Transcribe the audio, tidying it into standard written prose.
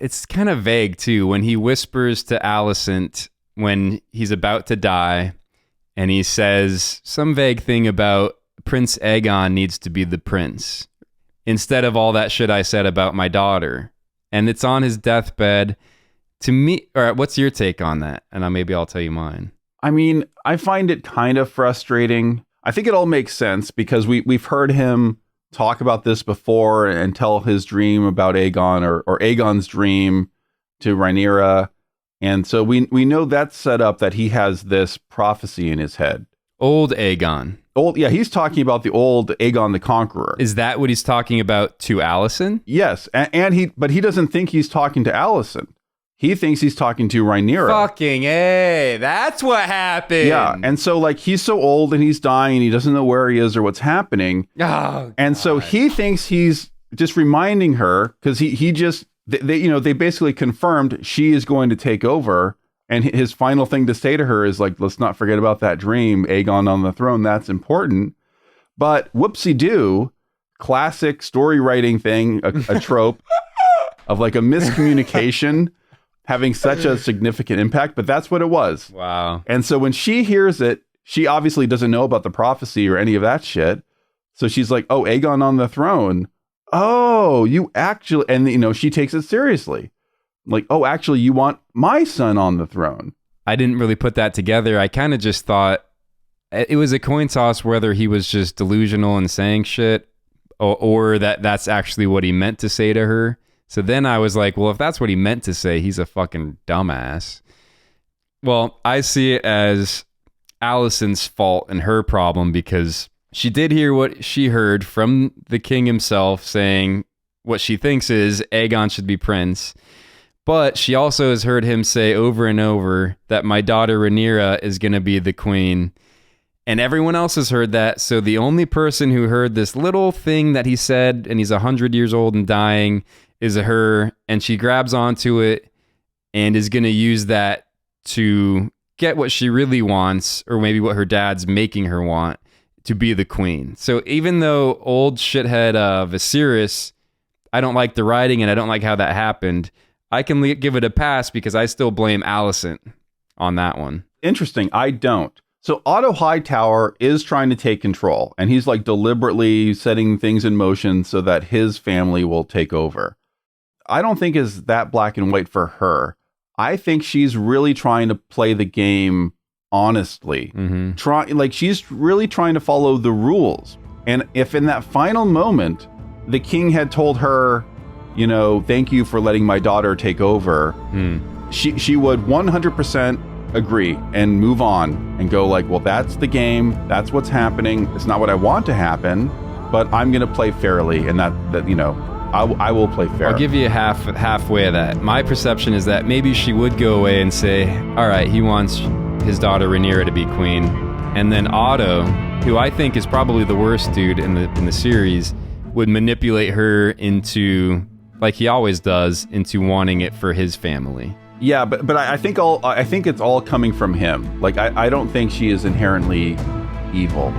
It's kind of vague, too, when he whispers to Alicent when he's about to die, and he says some vague thing about Prince Aegon needs to be the prince, instead of all that shit I said about my daughter. And it's on his deathbed. To me, all right, what's your take on that? And maybe I'll tell you mine. I mean, I find it kind of frustrating. I think it all makes sense because we've heard him talk about this before and tell his dream about Aegon or Aegon's dream to Rhaenyra. And so we know that's set up that he has this prophecy in his head. Old Aegon. Yeah, he's talking about the old Aegon the Conqueror. Is that what he's talking about to Alicent? Yes, but he doesn't think he's talking to Alicent. He thinks he's talking to Rhaenyra. Fucking A, that's what happened. Yeah, and so like he's so old and he's dying and he doesn't know where he is or what's happening. Oh, and so he thinks he's just reminding her because they basically confirmed she is going to take over. And his final thing to say to her is like, let's not forget about that dream, Aegon on the throne. That's important. But whoopsie-doo, classic story writing thing, a trope of like a miscommunication having such a significant impact. But that's what it was. Wow. And so when she hears it, she obviously doesn't know about the prophecy or any of that shit. So she's like, oh, Aegon on the throne. Oh, you actually, and she takes it seriously. Like, oh, actually, you want my son on the throne. I didn't really put that together. I kind of just thought it was a coin toss whether he was just delusional and saying shit or that's actually what he meant to say to her. So then I was like, well, if that's what he meant to say, he's a fucking dumbass. Well, I see it as Alicent's fault and her problem because she did hear what she heard from the king himself saying what she thinks is Aegon should be prince. But she also has heard him say over and over that my daughter Rhaenyra is going to be the queen. And everyone else has heard that. So the only person who heard this little thing that he said, and he's 100 years old and dying, is her. And she grabs onto it and is going to use that to get what she really wants, or maybe what her dad's making her want, to be the queen. So even though old shithead Viserys, I don't like the writing and I don't like how that happened, I can give it a pass because I still blame Alicent on that one. Interesting. I don't. So Otto Hightower is trying to take control, and he's like deliberately setting things in motion so that his family will take over. I don't think it's that black and white for her. I think she's really trying to play the game honestly. Mm-hmm. She's really trying to follow the rules. And if in that final moment, the king had told her, thank you for letting my daughter take over, she would 100% agree and move on and go like, well, that's the game. That's what's happening. It's not what I want to happen, but I'm going to play fairly. And I will play fair. I'll give you halfway of that. My perception is that maybe she would go away and say, all right, he wants his daughter Rhaenyra to be queen. And then Otto, who I think is probably the worst dude in the series, would manipulate her into, like he always does, into wanting it for his family. Yeah, but I think it's all coming from him. Like I don't think she is inherently evil.